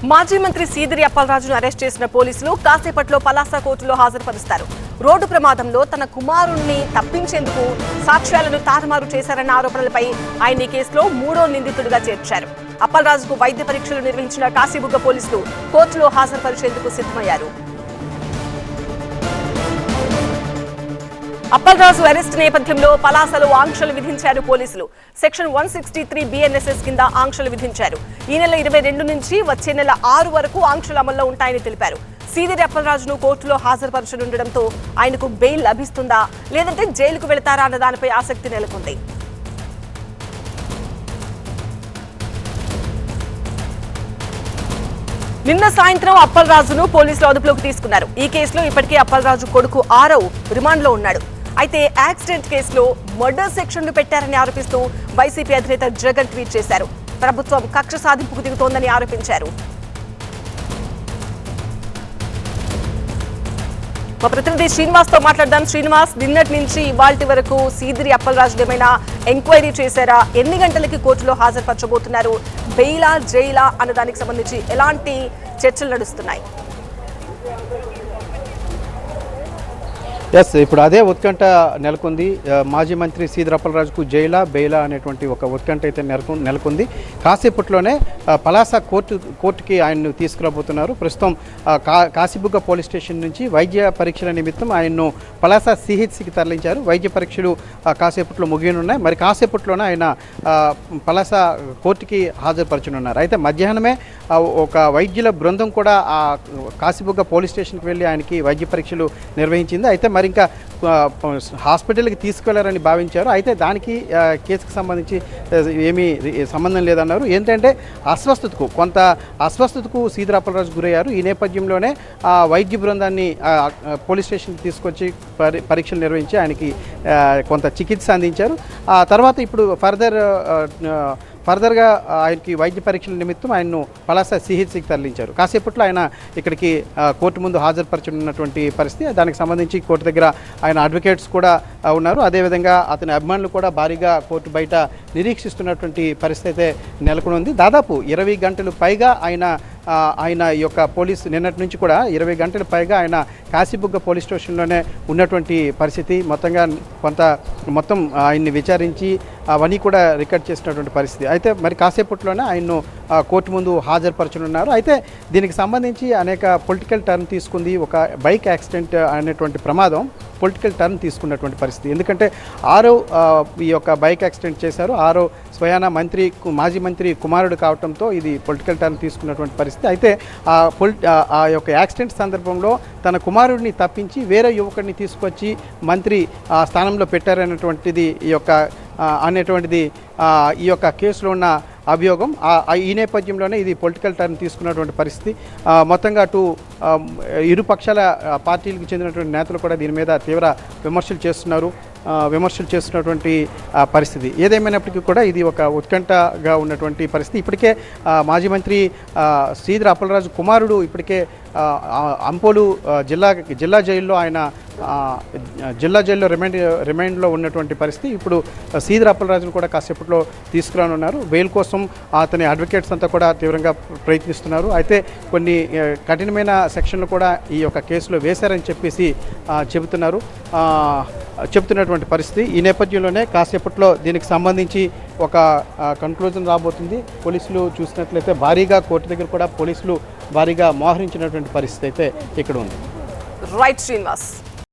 మాజీ మంత్రి సీదిరి అప్పలరాజును అరెస్ట్ చేసిన పోలీసులు కాసేపట్లో పలాస కోర్టులో హాజరుపరుస్తారు. రోడ్డు ప్రమాదంలో తన కుమారుణ్ణి తప్పించేందుకు సాక్ష్యాలను తారుమారు చేశారన్న ఆరోపణలపై ఆయన ఈ కేసులో 3వ నిందితుడిగా చేర్చారు. అప్పలరాజుకు వైద్య పరీక్షలు నిర్వహించిన కాశీబుగ్గ పోలీసులు కోర్టులో హాజరుపరిచేందుకు సిద్ధమయ్యారు. అప్పలరాజు అరెస్ట్ నేపథ్యంలో పలాసలో ఆంక్షలు విధించారు పోలీసులు. సెక్షన్ 163 BNSS కింద ఆంక్షలు విధించారు. ఈ నెల 22 నుంచి వచ్చే నెల 6 వరకు ఆంక్షలు అమల్లో ఉంటాయని తెలిపారు. సీదిరి అప్పలరాజును కోర్టులో హాజరుపరచనుండటంతో ఆయనకు బెయిల్ లభిస్తుందా లేదంటే జైలుకు వెళతారా అన్న దానిపై ఆసక్తి నెలకొంది. నిన్న సాయంత్రం అప్పలరాజును పోలీసులు అదుపులోకి తీసుకున్నారు. ఈ కేసులో ఇప్పటికే అప్పలరాజు కొడుకు ఆరవ్ రిమాండ్లో ఉన్నాడు. అయితే యాక్సిడెంట్ కేసులో మర్డర్ సెక్షన్లు పెట్టారని ఆరోపిస్తూ వైసీపీ అధినేత జగన్ ట్వీట్ చేశారు. ప్రభుత్వం కక్ష సాధింపుకు దిగుతోందని ఆరోపించారు. మా ప్రతినిధి శ్రీనివాస్ తో మాట్లాడదాం. శ్రీనివాస్, నిన్నటి నుంచి ఇవాల్టి వరకు సీదిరి అప్పలరాజు ఏమైనా ఎంక్వైరీ చేశారా? ఎన్ని గంటలకి కోర్టులో హాజరుపరచబోతున్నారు? బెయిలా జైలా అన్న దానికి సంబంధించి ఎలాంటి చర్చలు నడుస్తున్నాయి? ఇప్పుడు అదే ఉత్కంఠ నెలకొంది. మాజీ మంత్రి సీదిరి అప్పలరాజుకు జైలా బెయిలా అనేటువంటి ఒక ఉత్కంఠ అయితే నెలకొంది. కాసేపట్లోనే పలాస కోర్టుకి ఆయన్ను తీసుకురాబోతున్నారు. ప్రస్తుతం కాశీబుగ్గ పోలీస్ స్టేషన్ నుంచి వైద్య పరీక్షల నిమిత్తం ఆయన్ను పలాస CHCకి తరలించారు. వైద్య పరీక్షలు కాసేపట్లో ముగియనున్నాయి. మరి కాసేపట్లోనే ఆయన పలాస కోర్టుకి హాజరుపరచనున్నారు. అయితే మధ్యాహ్నమే ఒక వైద్యుల బృందం కూడా ఆ కాశీబుగ్గ పోలీస్ స్టేషన్కి వెళ్ళి ఆయనకి వైద్య పరీక్షలు నిర్వహించింది. అయితే మరి ఇంకా హాస్పిటల్కి తీసుకెళ్లారని భావించారు. అయితే దానికి కేసుకు సంబంధించి ఏమీ సంబంధం లేదన్నారు. ఏంటంటే కొంత అస్వస్థతకు సీదిరి అప్పలరాజు గురయ్యారు. ఈ నేపథ్యంలోనే వైద్య బృందాన్ని పోలీస్ స్టేషన్కి తీసుకొచ్చి పరీక్షలు నిర్వహించి ఆయనకి కొంత చికిత్స అందించారు. ఆ తర్వాత ఇప్పుడు ఫర్దర్గా ఆయనకి వైద్య పరీక్షల నిమిత్తం ఆయన్ను పలాస CHCకి తరలించారు. కాసేపట్లో ఆయన ఇక్కడికి కోర్టు ముందు హాజరుపరచనున్నటువంటి పరిస్థితి. దానికి సంబంధించి కోర్టు దగ్గర ఆయన అడ్వకేట్స్ కూడా ఉన్నారు. అదేవిధంగా అతని అభిమానులు కూడా భారీగా కోర్టు బయట నిరీక్షిస్తున్నటువంటి పరిస్థితి అయితే నెలకొని ఉంది. దాదాపు 20 గంటలు పైగా ఆయన ఈ యొక్క పోలీసు నిన్నటి నుంచి కూడా 20 గంటల పైగా ఆయన కాశీబుగ్గ పోలీస్ స్టేషన్లోనే ఉన్నటువంటి పరిస్థితి. మొత్తం ఆయన్ని విచారించి అవన్నీ కూడా రికార్డ్ చేసినటువంటి పరిస్థితి. అయితే మరి కాసేపట్లోనే ఆయన్ను కోర్టు ముందు హాజరుపరచనున్నారు. అయితే దీనికి సంబంధించి అనేక పొలిటికల్ టర్న్ తీసుకుంది. ఒక బైక్ యాక్సిడెంట్ అనేటువంటి ప్రమాదం పొలిటికల్ టర్న్ తీసుకున్నటువంటి పరిస్థితి. ఎందుకంటే ఈ యొక్క బైక్ యాక్సిడెంట్ చేశారు. స్వయాన మాజీ మంత్రి కుమారుడు కావడంతో ఇది పొలిటికల్ టర్న్ తీసుకున్నటువంటి పరిస్థితి. అయితే ఆ యొక్క యాక్సిడెంట్ సందర్భంలో తన కుమారుడిని తప్పించి వేరే యువకుడిని తీసుకొచ్చి మంత్రి స్థానంలో పెట్టారనేటువంటిది ఈ యొక్క కేసులో ఉన్న అభియోగం. ఈ నేపథ్యంలోనే ఇది పొలిటికల్ టర్న్ తీసుకున్నటువంటి పరిస్థితి. మొత్తంగా అటు ఇరు పక్షాల పార్టీలకు చెందినటువంటి నేతలు కూడా దీని మీద తీవ్ర విమర్శలు చేస్తున్నటువంటి పరిస్థితి. ఏదేమైనప్పటికీ కూడా ఇది ఒక ఉత్కంఠగా ఉన్నటువంటి పరిస్థితి. ఇప్పటికే మాజీ మంత్రి సీదిరి అప్పలరాజు కుమారుడు ఇప్పటికే అంపోలు జిల్లా జైల్లో రిమైండ్లో ఉన్నటువంటి పరిస్థితి. ఇప్పుడు సీదిరి అప్పలరాజును కూడా కాసేపట్లో తీసుకురానున్నారు. బెయిల్ కోసం అతని అడ్వకేట్స్ అంతా కూడా తీవ్రంగా ప్రయత్నిస్తున్నారు. అయితే కొన్ని కఠినమైన సెక్షన్లు కూడా ఈ యొక్క కేసులో వేశారని చెప్పేసి చెబుతున్నటువంటి పరిస్థితి. ఈ నేపథ్యంలోనే కాసేపట్లో దీనికి సంబంధించి ఒక కన్క్లూజన్ రాబోతుంది. పోలీసులు చూసినట్లయితే భారీగా కోర్టు దగ్గర కూడా పోలీసులు భారీగా మోహరించినటువంటి పరిస్థితి అయితే ఇక్కడ ఉంది. రైట్ శ్రీనివాస్.